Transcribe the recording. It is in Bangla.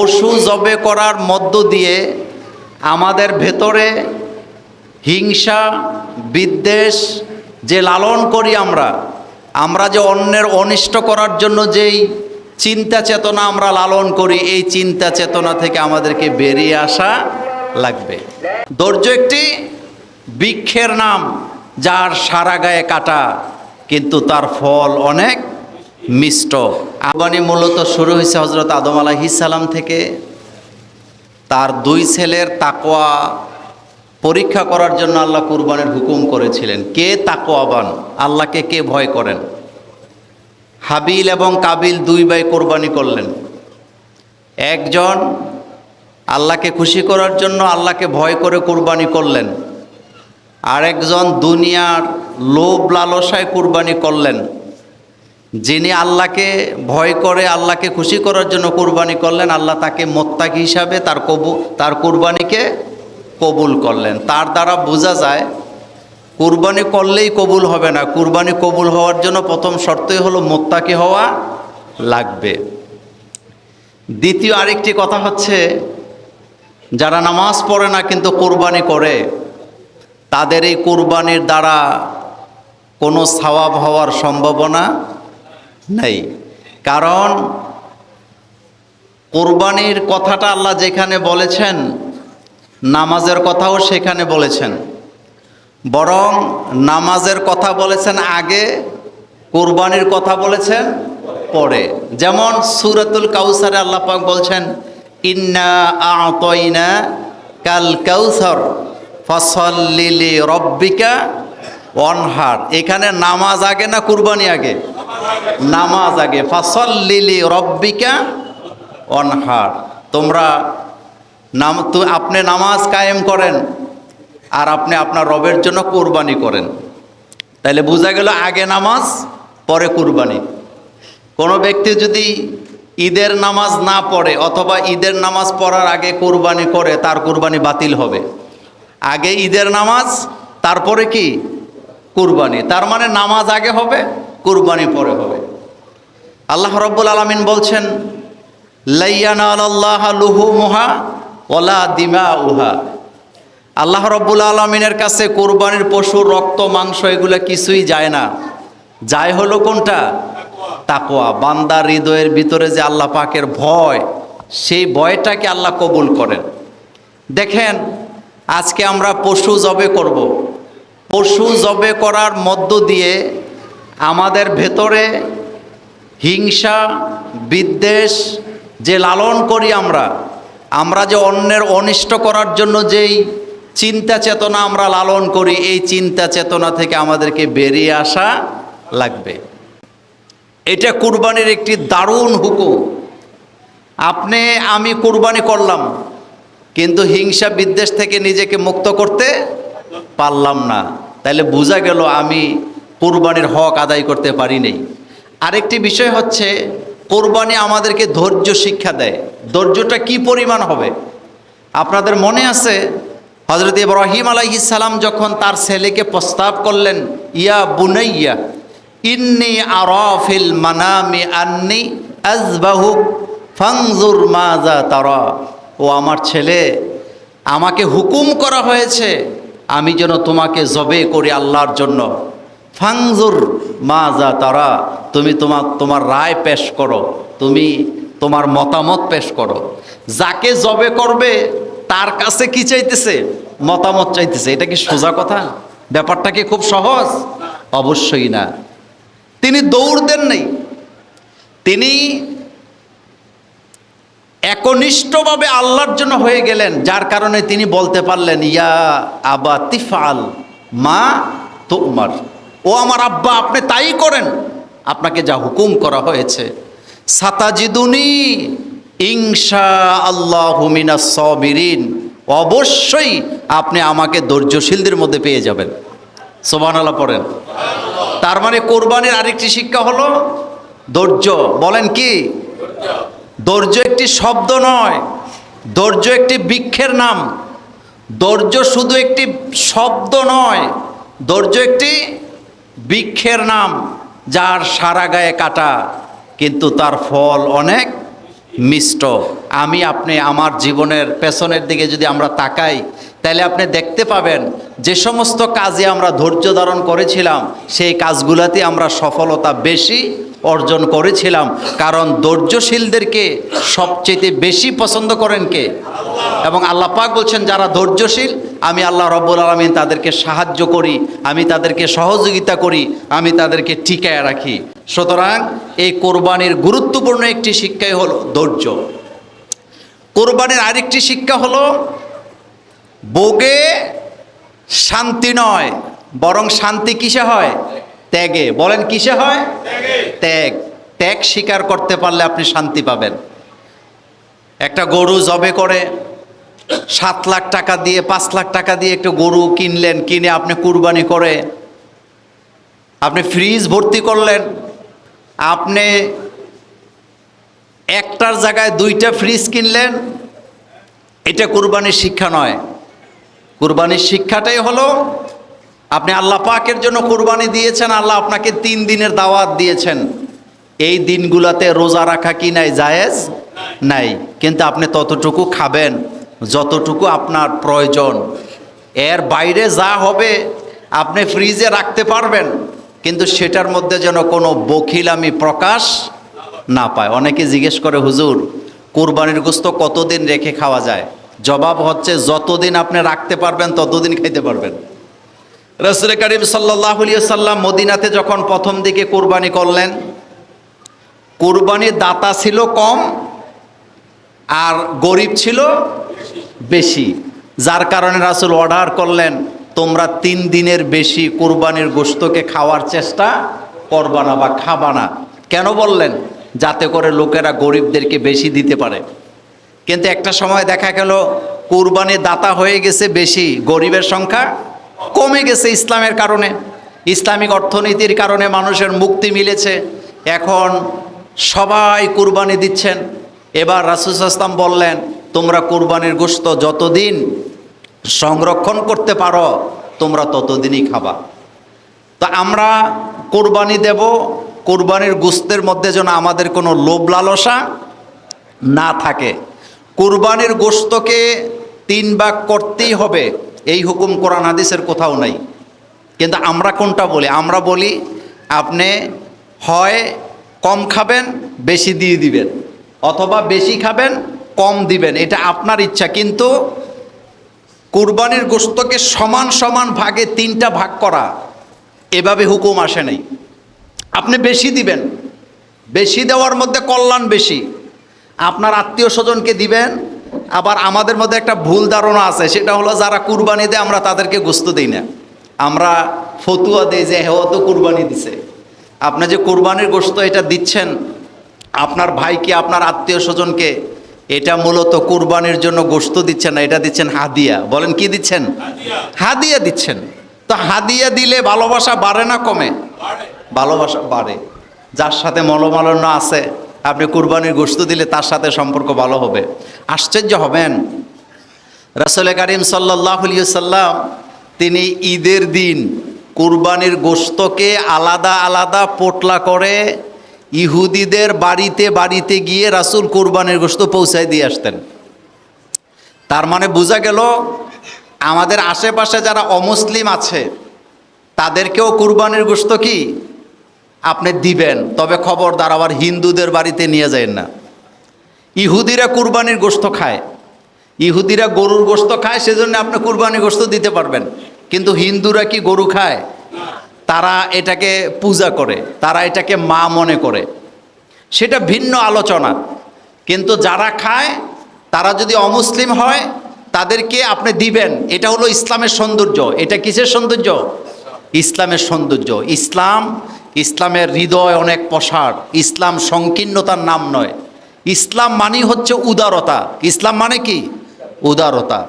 পশু জবে করার মধ্য দিয়ে আমাদের ভেতরে হিংসা বিদ্বেষ যে লালন করি আমরা যে অন্যের অনিষ্ট করার জন্য যেই চিন্তা চেতনা আমরা লালন করি, এই চিন্তা চেতনা থেকে আমাদেরকে বেরিয়ে আসা লাগবে। ধৈর্য একটি বৃক্ষের নাম, যার সারা গায়ে কাটা কিন্তু তার ফল অনেক মিষ্ট। কুরবানি মূলত শুরু হয়েছে হযরত আদম আলাইহিস সালাম থেকে। তার দুই ছেলের তাকওয়া পরীক্ষা করার জন্য আল্লাহ কুরবানির হুকুম করেছিলেন। কে তাকওয়াবান, আল্লাহকে কে ভয় করেন। হাবিল এবং কাবিল দুই ভাই কোরবানি করলেন। একজন আল্লাহকে খুশি করার জন্য আল্লাহকে ভয় করে কোরবানি করলেন, আর একজন দুনিয়ার লোভ লালসায় কোরবানি করলেন। যিনি আল্লাহকে ভয় করে আল্লাহকে খুশি করার জন্য কোরবানি করলেন, আল্লাহ তাকে মোত্তাকি হিসাবে তার কোরবানিকে কবুল করলেন। তার দ্বারা বোঝা যায় কুরবানি করলেই কবুল হবে না, কুরবানি কবুল হওয়ার জন্য প্রথম শর্তই হলো মোত্তাকি হওয়া লাগবে। দ্বিতীয় আরেকটি কথা হচ্ছে, যারা নামাজ পড়ে না কিন্তু কুরবানি করে, তাদের এই কুরবানির দ্বারা কোনো সওয়াব হওয়ার সম্ভাবনা নেই। কারণ কুরবানির কথাটা আল্লাহ যেখানে বলেছেন, নামাজের কথাও সেখানে বলেছেন। বরং নামাজের কথা বলেছেন আগে, কুরবানির কথা বলেছেন পরে। যেমন সূরাতুল কাউসারে আল্লাহ পাক বলছেন, ইন্না আ'তাইনা কাল কাউসার ফাসাল্লি লিরাব্বিকা ওয়ানহার। এখানে নামাজ আগে না কুরবানি আগে? নামাজ আগে। ফাসাল্লি লিরাব্বিকা ওয়ানহার। আপনি নামাজ কায়েম করেন আর আপনি আপনার রবের জন্য কুরবানি করেন। তাহলে বোঝা গেল আগে নামাজ পরে কুরবানি। কোনো ব্যক্তি যদি ঈদের নামাজ না পড়ে অথবা ঈদের নামাজ পড়ার আগে কুরবানি করে, তার কুরবানি বাতিল হবে। আগে ঈদের নামাজ, তারপরে কি কুরবানি। তার মানে নামাজ আগে হবে, কুরবানি পরে হবে। আল্লাহ রাব্বুল আলামিন বলছেন, লা ইয়ানালাল্লাহু লুহুমুহা ওয়ালা দিমাউহা। আল্লাহ রাব্বুল আলামিনের কাছে কুরবানির পশুর রক্ত মাংস এগুলো কিছুই যায় না। যায় হলো কোনটা? তাকওয়া। বান্দার হৃদয়ের ভিতরে যে আল্লাহ পাকের ভয়, সেই ভয়টাকে আল্লাহ কবুল করেন। দেখেন, আজকে আমরা পশু জবে করব। পশু জবে করার মধ্য দিয়ে আমাদের ভেতরে হিংসা বিদ্বেষ যে লালন করি আমরা যে অন্যের অনিষ্ট করার জন্য যেই চিন্তা চেতনা আমরা লালন করি, এই চিন্তা চেতনা থেকে আমাদেরকে বেরিয়ে আসা লাগবে। এটা কুরবানির একটি দারুণ হুকুম। আমি কুরবানি করলাম, কিন্তু হিংসা বিদ্বেষ থেকে নিজেকে মুক্ত করতে পারলাম না, তাহলে বোঝা গেল আমি কুরবানির হক আদায় করতে পারি নাই। আরেকটি বিষয় হচ্ছে, কুরবানি আমাদেরকে ধৈর্য শিক্ষা দেয়। ধৈর্যটা কি পরিমাণ হবে? আপনাদের মনে আছে হযরত ইব্রাহিম আলাইহিস সালাম যখন তার ছেলেকে প্রস্তাব করলেন, ইয়া বুনাইয়া ইন্নী আরা ফিল মানামি আন্নী আযবাহুক ফানজুর মাযা তারা। ও আমার ছেলে, আমাকে হুকুম করা হয়েছে আমি যেন তোমাকে জবে করি আল্লাহর জন্য। ফানজুর মাযা তারা, তুমি তোমার রায় পেশ করো, তুমি তোমার মতামত পেশ করো। যাকে জবে করবে তার কাছে কি চাইতেছে? মতামত চাইতেছে। এটা কি সোজা কথা? ব্যাপারটা কি খুব সহজ? অবশ্যই না। তিনি দৌড় দেন নাই, তিনি একনিষ্ঠভাবে আল্লাহর জন্য হয়ে গেলেন, যার কারণে তিনি বলতে পারলেন, ইয়া আবা তিফআল মা তুমার। ও আমার আব্বা, আপনি তাই করেন, আপনাকে যা হুকুম করা হয়েছে। সাতাজিদুনি ইনশাআল্লাহু মিনাস সাবিরিন। অবশ্যই আপনি আমাকে ধৈর্যশীলদের মধ্যে পেয়ে যাবেন। সুবহানাল্লাহ পড়েন। তার মানে কোরবানির আরেকটি শিক্ষা হলো ধৈর্য। বলেন কি? ধৈর্য একটি শব্দ নয়, ধৈর্য একটি বৃক্ষের নাম। ধৈর্য শুধু একটি শব্দ নয়, ধৈর্য একটি বৃক্ষের নাম, যার সারা গায়ে কাটা কিন্তু তার ফল অনেক মিষ্ট। আমি আপনি আমার জীবনের পেছনের দিকে যদি আমরা তাকাই, তাহলে আপনি দেখতে পাবেন যে সমস্ত কাজে আমরা ধৈর্য ধারণ করেছিলাম, সেই কাজগুলোতে আমরা সফলতা বেশি অর্জন করেছিলাম। কারণ ধৈর্যশীলদেরকে সবচেয়ে বেশি পছন্দ করেন কে? এবং আল্লাহ পাক বলছেন, যারা ধৈর্যশীল আমি আল্লাহ রব্বুল আলামিন তাদেরকে সাহায্য করি, আমি তাদেরকে সহযোগিতা করি, আমি তাদেরকে টিকায় রাখি। সুতরাং এই কোরবানির গুরুত্বপূর্ণ একটি শিক্ষাই হলো ধৈর্য। কোরবানির আরেকটি শিক্ষা হলো ভোগে শান্তি নয়, বরং শান্তি কিসে হয়? ত্যাগে। বলেন কিসে হয়? ত্যাগ। ত্যাগ স্বীকার করতে পারলে আপনি শান্তি পাবেন। একটা গরু জবে করে 7 লাখ টাকা দিয়ে 5 লাখ টাকা দিয়ে একটা গরু কিনলেন, কিনে আপনি কুরবানি করে আপনি ফ্রিজ ভর্তি করলেন, আপনি একটার জায়গায় 2টা ফ্রিজ কিনলেন। এটা কুরবানির শিক্ষা নয়। কুরবানির শিক্ষাটাই হলো আপনি আল্লাহ পাকের জন্য কুরবানি দিয়েছেন, আল্লাহ আপনাকে 3 দিনের দাওয়াত দিয়েছেন। এই দিনগুলোতে রোজা রাখা কি নাই? জায়েজ নাই। কিন্তু আপনি ততটুকু খাবেন যতটুকু আপনার প্রয়োজন। এর বাইরে যা হবে আপনি ফ্রিজে রাখতে পারবেন, কিন্তু সেটার মধ্যে যেন কোনো বখিলামি প্রকাশ না পায়। অনেকে জিজ্ঞেস করে, হুজুর কুরবানির গোশত কতদিন রেখে খাওয়া যায়? জবাব হচ্ছে, যতদিন আপনি রাখতে পারবেন ততদিন খাইতে পারবেন। রাসূল করিম সাল্লাল্লাহু আলাইহি ওয়াসাল্লাম মদিনাতে যখন প্রথম দিকে কুরবানি করলেন, কুরবানির দাতা ছিল কম আর গরিব ছিল বেশি। যার কারণে রাসূল অর্ডার করলেন, তোমরা 3 দিনের বেশি কুরবানির গোশতকে খাওয়ার চেষ্টা করবা না বা খাবা না। কেন বললেন? যাতে করে লোকেরা গরিবদেরকে বেশি দিতে পারে। কিন্তু একটা সময় দেখা গেল কুরবানির দাতা হয়ে গেছে বেশি, গরিবের সংখ্যা কমে গেছে। ইসলামের কারণে, ইসলামিক অর্থনীতির কারণে মানুষের মুক্তি মিলেছে, এখন সবাই কুরবানি দিচ্ছেন। এবার রাসূল সাল্লাল্লাহু আলাইহি ওয়াসাল্লাম বললেন, তোমরা কুরবানির গোশত যতদিন সংরক্ষণ করতে পারো তোমরা ততদিনই খাবা। তা আমরা কুরবানি দেব, কুরবানির গোশতের মধ্যে যেন আমাদের কোনো লোভ লালসা না থাকে। কুরবানির গোশতকে 3 ভাগ করতেই হবে, এই হুকুম কোরআন হাদিসের কোথাও নাই। কিন্তু আমরা কোনটা বলি? আমরা বলি আপনি হয় কম খাবেন বেশি দিয়ে দিবেন, অথবা বেশি খাবেন কম দিবেন, এটা আপনার ইচ্ছা। কিন্তু কুরবানির গোশতকে সমান সমান ভাগে 3টা ভাগ করা, এভাবে হুকুম আসে নাই। আপনি বেশি দিবেন, বেশি দেওয়ার মধ্যে কল্যাণ বেশি। আপনার আত্মীয় স্বজনকে দিবেন। আবার আমাদের মধ্যে একটা ভুল ধারণা আছে, সেটা হলো যারা কুরবানি দেয় আমরা তাদেরকে গোশত দিই না। আমরা ফতুয়া দিই যে হেও তো কুরবানি দিছে। আপনি যে কুরবানির গোশত এটা দিচ্ছেন আপনার ভাইকে, আপনার আত্মীয় স্বজনকে, এটা মূলত কুরবানির জন্য গোশত দিচ্ছেন না, এটা দিচ্ছেন হাদিয়া। বলেন কি দিচ্ছেন? হাদিয়া দিচ্ছেন। তো হাদিয়া দিলে ভালোবাসা বাড়ে না কমে? ভালোবাসা বাড়ে। যার সাথে মনোমালিন্য আছে আপনি কুরবানির গোশত দিলে তার সাথে সম্পর্ক ভালো হবে। আশ্চর্য হবেন, রাসূল করিম সাল্লাল্লাহু আলাইহি ওয়াসাল্লাম তিনি ঈদের দিন কুরবানির গোশতকে আলাদা আলাদা পোটলা করে ইহুদিদের বাড়িতে বাড়িতে গিয়ে রাসূল কুরবানির গোশত পৌঁছায় দিয়ে আসতেন। তার মানে বোঝা গেল আমাদের আশেপাশে যারা অমুসলিম আছে তাদেরকেও কুরবানির গোশত কি আপনি দিবেন, তবে খবরদার আবার হিন্দুদের বাড়িতে নিয়ে যাবেন না। ইহুদিরা কুরবানির গোশত খায়, ইহুদিরা গরুর গোশত খায়, সেজন্য আপনি কুরবানির গোশত দিতে পারবেন। কিন্তু হিন্দুরা কি গরু খায়? তারা এটাকে পূজা করে, তারা এটাকে মা মনে করে, সেটা ভিন্ন আলোচনা। কিন্তু যারা খায় তারা যদি অমুসলিম হয় তাদেরকে আপনি দিবেন। এটা হলো ইসলামের সৌন্দর্য। এটা কিসের সৌন্দর্য? ইসলামের সৌন্দর্য। ইসলামের হৃদয় অনেক প্রসার। ইসলাম সংকীর্ণতার নাম নয়। ইসলাম মানে হচ্ছে উদারতা। ইসলাম মানে কি? উদারতা।